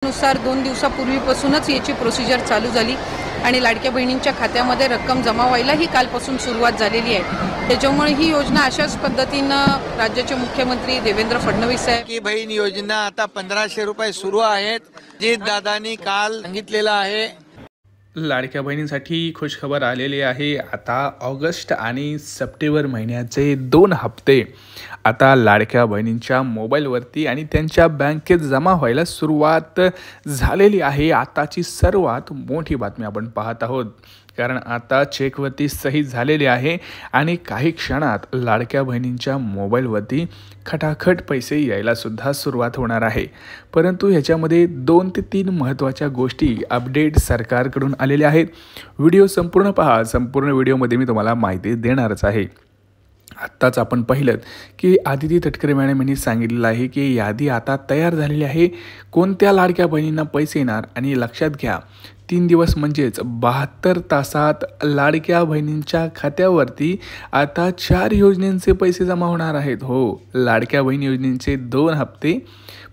नुसार 2 दिवसापूर्वीपासूनच याची प्रोसिजर चालू झाली आणि लाडक्या बहिणींच्या खात्यामध्ये रक्कम जमा व्हायला ही कालपासून सुरुवात झालेली आहे। त्याच्यामुळे ही योजना अशाच पद्धतीनं राज्याचे मुख्यमंत्री देवेंद्र फडणवीस साहेब की बहीण योजना आता 1500 रुपये सुरू आहेत, जी दादांनी काल सांगितलेलं आहे। लाडक्या बहिणींसाठी खुशखबर आलेली आहे। आता ऑगस्ट आणि सप्टेंबर महिन्याचे 2 हप्ते आता लाडक्या बहिणींच्या मोबाईलवरती आणि त्यांच्या बँकेत जमा व्हायला सुरुवात झालेली आहे। आताची सर्वात मोठी बातमी आपण पाहत आहोत, कारण आता चेकवरती सही झालेली आहे आणि काही क्षणात लाडक्या बहिणींच्या मोबाईलवरती खटाखट पैसे यायला सुद्धा सुरुवात होणार आहे। परंतु ह्याच्यामध्ये 2 ते 3 महत्त्वाच्या गोष्टी अपडेट सरकारकडून आलेल्या आहेत। व्हिडिओ संपूर्ण पहा। संपूर्ण व्हिडिओमध्ये मी तुम्हाला माहिती देणारच आहे। आत्ताच आपण पाहिलं की आदिती तटकरे मॅडम यांनी सांगितलेलं आहे की यादी आता तयार झालेली आहे, कोणत्या लाडक्या बहिणींना पैसे येणार। आणि लक्षात घ्या, 3 दिवस म्हणजेच 72 तासात लाडक्या बहिणींच्या खात्यावरती आता 4 योजनांचे पैसे जमा होणार आहेत। हो, लाडक्या बहीण योजनेचे 2 हप्ते,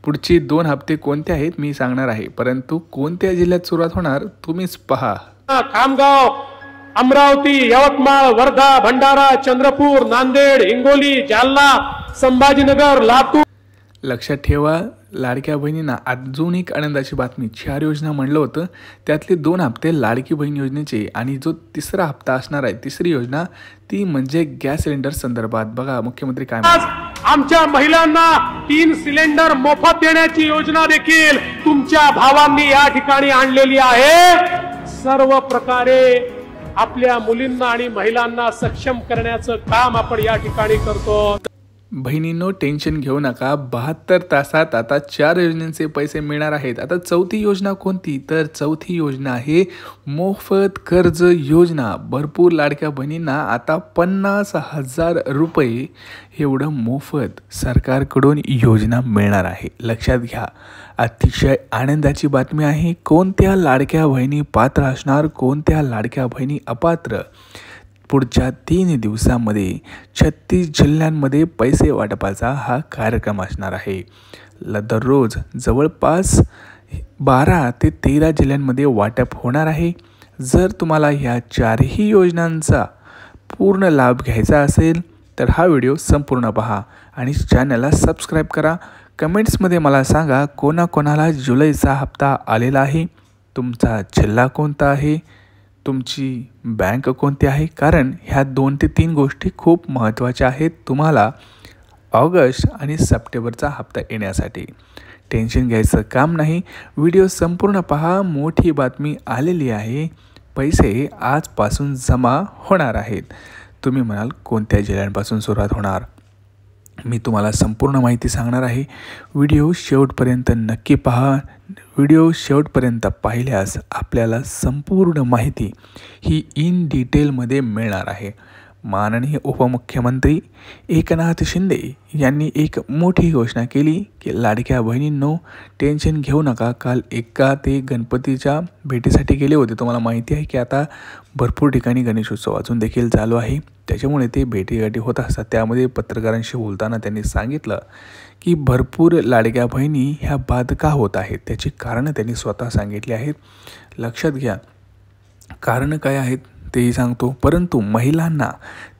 पुढचे 2 हप्ते कोणते आहेत मी सांगणार आहे, परंतु कोणत्या जिल्ह्यात सुरुवात होणार तुम्हीच पहा। खामगाव, अमरावती, यवतमाळ, वर्धा, भंडारा, चंद्रपूर, नांदेड, हिंगोली, जालना, संभाजीनगर, लातूर। लक्षात ठेवा, लाडक्या बहिणींना अजून एक आनंदाची बातमी, 4 योजना म्हणलं होतं, त्यातले 2 हप्ते लाडकी बहीण योजनेचे आणि जो तिसरा हप्ता असणार आहे, तिसरी योजना ती म्हणजे गॅस सिलेंडर संदर्भात। बघा मुख्यमंत्री काय म्हणतात, आमच्या महिलांना 3 सिलेंडर मोफत देण्याची योजना देखील तुमच्या भावांनी या ठिकाणी आणलेली आहे। सर्व प्रकारे आपल्या मुलींना आणि महिलांना सक्षम करण्याचं काम आपण या ठिकाणी करतो। बहिणींनो, टेन्शन घेऊ नका, 72 तासात आता 4 योजनांचे पैसे मिळणार आहेत। आता चौथी योजना कोणती, तर चौथी योजना आहे मोफत कर्ज योजना। भरपूर लाडक्या बहिणींना आता 50,000 रुपये एवढं मोफत सरकारकडून योजना मिळणार आहे। लक्षात घ्या, अतिशय आनंदाची बातमी आहे। कोणत्या लाडक्या बहिणी पात्र असणार, कोणत्या लाडक्या बहिणी अपात्र, पुढच्या 3 दिवसांमध्ये 36 जिल्ह्यांमध्ये पैसे वाटपाचा हा कार्यक्रम असणार आहे। दररोज जवळपास 12 ते 13 जिल्ह्यांमध्ये वाटप होणार आहे। जर तुम्हाला ह्या 4ही योजनांचा पूर्ण लाभ घ्यायचा असेल तर हा व्हिडिओ संपूर्ण पहा आणि चॅनलला सबस्क्राईब करा। कमेंट्समध्ये मला सांगा कोणाकोणाला जुलैचा हप्ता आलेला आहे, तुमचा जिल्हा कोणता आहे, तुमची बँक कोणती आहे, कारण ह्या 2 ते 3 गोष्टी खूप महत्त्वाच्या आहेत तुम्हाला ऑगस्ट आणि सप्टेंबरचा हप्ता येण्यासाठी। टेन्शन घ्यायचं काम नाही, व्हिडिओ संपूर्ण पहा। मोठी बातमी आलेली आहे, पैसे आजपासून जमा होणार आहेत। तुम्ही म्हणाल कोणत्या जिल्ह्यांपासून सुरुवात होणार, मी तुम्हाला संपूर्ण माहिती सांगणार आहे। व्हिडिओ शेवटपर्यंत नक्की पहा। व्हिडिओ शेवटपर्यंत पाहिल्यास आपल्याला संपूर्ण माहिती ही इन डिटेलमध्ये मिळणार आहे। माननीय उपमुख्यमंत्री एकनाथ शिंदे यांनी एक मोठी घोषणा केली की लाडक्या बहिणींनो, टेन्शन घेऊ नका। काल ते गणपतीच्या भेटीसाठी गेले होते। तुम्हाला माहिती आहे की आता भरपूर ठिकाणी गणेशोत्सव अजून देखील चालू आहे, त्याच्यामुळे ते भेटीगाठी होत असतात। त्यामध्ये पत्रकारांशी बोलताना त्यांनी सांगितलं की भरपूर लाडक्या बहिणी ह्या बाद का होत आहेत, त्याची कारणं त्यांनी स्वतः सांगितली आहेत। लक्षात घ्या, कारणं काय आहेत तेही सांगतो, परंतु महिलांना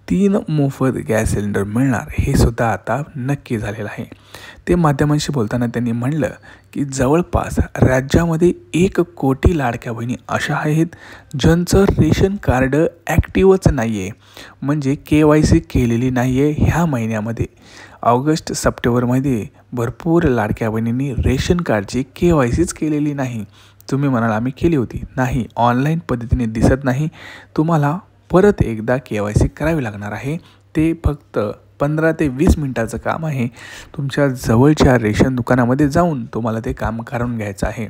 3 मोफत गॅस सिलेंडर मिळणार हे सुद्धा आता नक्की झालेलं आहे। ते माध्यमांशी बोलताना त्यांनी म्हणलं की जवळपास राज्यामध्ये 1 कोटी लाडक्या बहिणी अशा आहेत ज्यांचं रेशन कार्ड ॲक्टिव्हच नाही आहे, म्हणजे KYC केलेली नाही आहे। ह्या महिन्यामध्ये ऑगस्ट सप्टेंबरमध्ये भरपूर लाडक्या बहिणींनी रेशन कार्डची KYCच केलेली नाही। तुम्ही म्हणाल आम्ही केली होती, नाही, ऑनलाईन पद्धतीने दिसत नाही, तुम्हाला परत एकदा KYC करावी लागणार आहे। ते फक्त 15 ते 20 मिनिटाचं काम आहे। तुमच्या जवळच्या रेशन दुकानामध्ये जाऊन तुम्हाला ते काम करून घ्यायचं आहे।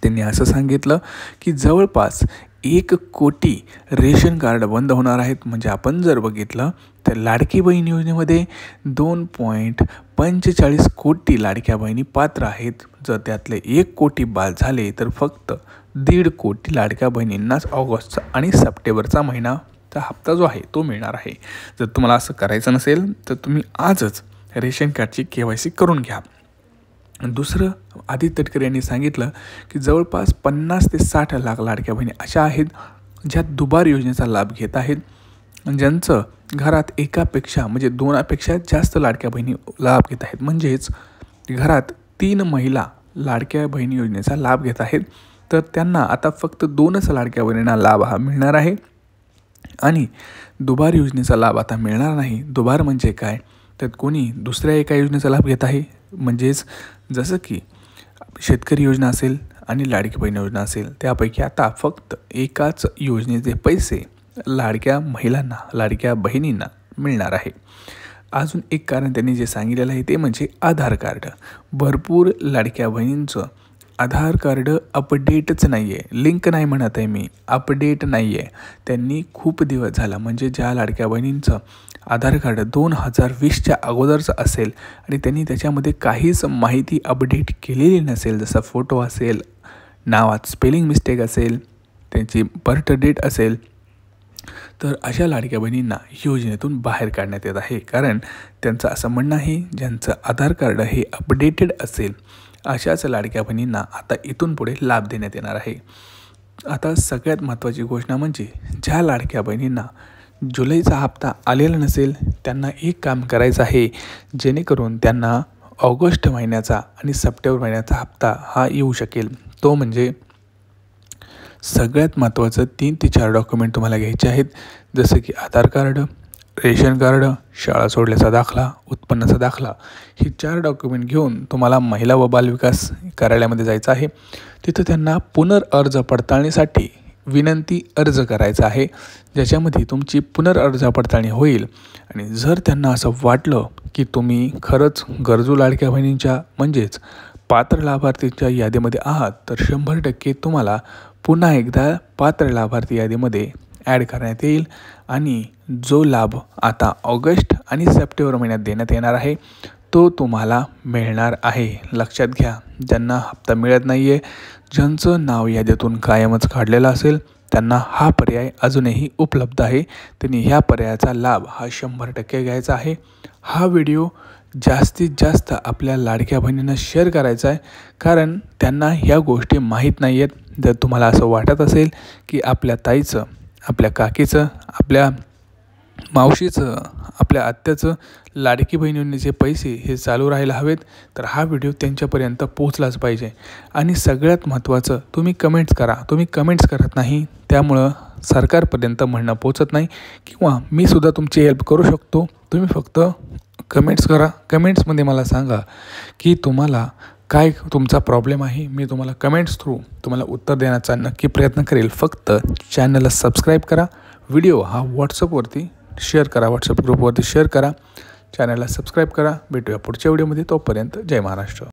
त्यांनी असं सांगितलं की जवळपास 1 कोटी रेशन कार्ड बंद होणार आहेत। म्हणजे आपण जर बघितलं तर लाडकी बहीण योजनेमध्ये 2.45 कोटी लाडक्या बहिणी पात्र आहेत। जर त्यातले 1 कोटी बाद झाले तर फक्त 1.5 कोटी लाडक्या बहिणींनाच ऑगस्ट आणि सप्टेंबरचा महिनाचा हप्ता जो आहे तो मिळणार आहे। जर तुम्हाला असं करायचं नसेल तर तुम्ही आजच रेशन कार्डची KYC करून घ्या। दुसरं, आदित्य तटकरे यांनी सांगितलं की जवळपास 50 ते 60 लाख लाडक्या बहिणी अशा आहेत ज्या दुबार योजनेचा लाभ घेत आहेत, ज्यांचं घरात एकापेक्षा म्हणजे 2पेक्षा जास्त लाडक्या बहिणी लाभ घेत आहेत. म्हणजेच घरात 3 महिला लाडक्या बहिणी योजनेचा लाभ घेत आहेत. तर त्यांना आता फक्त 2च लाडक्या बहिणींना लाभ हा मिळणार आहे आणि दुबार योजनेचा लाभ आता मिळणार नाही. दुबार म्हणजे काय, तर कोणी दुसऱ्या एका योजनेचा लाभ घेत आहे. म्हणजेच जसं की शेतकरी योजना असेल आणि लाडकी बहीण योजना असेल, त्यापैकी आता फक्त एकाच योजनेचे पैसे लाडक्या महिलांना, लाडक्या बहिणींना मिळणार आहे. अजून एक कारण त्यांनी जे सांगितलेलं आहे ते म्हणजे आधार कार्ड. भरपूर लाडक्या बहिणींचं आधार कार्ड अपडेटच नाही आहे. लिंक नाही म्हणत आहे मी, अपडेट नाही आहे. त्यांनी खूप दिवस झाला, म्हणजे ज्या लाडक्या बहिणींचं आधार कार्ड 2020च्या अगोदरचं असेल आणि त्यांनी त्याच्यामध्ये काहीच माहिती अपडेट केलेली नसेल, जसं फोटो असेल, नावात स्पेलिंग मिस्टेक असेल, त्यांची बर्थ डेट असेल, तर अशा लाडक्या बहिणींना योजनेतून बाहेर काढण्यात येत आहे. कारण त्यांचं असं म्हणणं आहे, ज्यांचं आधार कार्ड हे अपडेटेड असेल अशाच लाडक्या बहिणींना आता इथून पुढे लाभ देण्यात येणार आहे. आता सगळ्यात महत्त्वाची घोषणा म्हणजे ज्या लाडक्या बहिणींना जुलैचा हप्ता आलेला नसेल त्यांना एक काम करायचं आहे, जेणेकरून त्यांना ऑगस्ट महिन्याचा आणि सप्टेंबर महिन्याचा हप्ता हा येऊ शकेल. तो म्हणजे सगळ्यात महत्त्वाचं 3 ते 4 डॉक्युमेंट तुम्हाला घ्यायचे आहेत, जसं की आधार कार्ड, रेशन कार्ड, शाळा सोडल्याचा दाखला, उत्पन्नाचा दाखला. ही 4 डॉक्युमेंट घेऊन तुम्हाला महिला व बालविकास कार्यालयामध्ये जायचं आहे. तिथं त्यांना पुनर्अर्ज पडताळणीसाठी विनंती अर्ज करायचा आहे, ज्याच्यामध्ये तुमची पुनर्अर्ज पडताळणी होईल. आणि जर त्यांना असं वाटलं की तुम्ही खरंच गरजू लाडक्या बहिणींच्या म्हणजेच पात्र लाभार्थीच्या यादीमध्ये आहात, तर 100% तुम्हाला पुन्हा एकदा पात्र लाभार्थी यादीमध्ये ॲड करण्यात येईल आणि जो लाभ आता ऑगस्ट आणि सप्टेंबर महिन्यात देण्यात येणार आहे तो तुम्हाला मिळणार आहे. लक्षात घ्या, ज्यांना हप्ता मिळत नाही आहे, ज्यांचं नाव यादीतून कायमच काढलेलं असेल, त्यांना हा पर्याय अजूनही उपलब्ध आहे. त्यांनी ह्या पर्यायाचा लाभ हा 100% घ्यायचा आहे. हा व्हिडिओ जास्तीत जास्त आपल्या लाडक्या बहिणींना शेअर करायचा आहे, कारण त्यांना ह्या गोष्टी माहीत नाही आहेत. जर तुम्हाला असं वाटत असेल की आपल्या ताईचं, आपल्या काकीचं, आपल्या मावशीचं, आपल्या आत्याचं लाडकी बहीण योजनेचे पैसे हे चालू राहायला हवेत, तर हा व्हिडिओ त्यांच्यापर्यंत पोहोचलाच पाहिजे. आणि सगळ्यात महत्त्वाचं, तुम्ही कमेंट्स करा. तुम्ही कमेंट्स करत नाही, त्यामुळं सरकारपर्यंत म्हणणं पोचत नाही, किंवा मी सुद्धा तुमची हेल्प करू शकतो. तुम्ही फक्त कमेंट्स करा. कमेंट्समध्ये मला सांगा की तुम्हाला काय तुमचा प्रॉब्लेम आहे. मी तुम्हाला कमेंट्स थ्रू तुम्हाला उत्तर देण्याचा नक्की प्रयत्न करेल. फक्त चॅनलला सबस्क्राईब करा. व्हिडिओ हा व्हॉट्सअपवरती शेअर करा, व्हॉट्सअप ग्रुपवरती शेअर करा. चॅनलला सबस्क्राईब करा. भेटूया पुढच्या व्हिडिओमध्ये. तोपर्यंत जय महाराष्ट्र.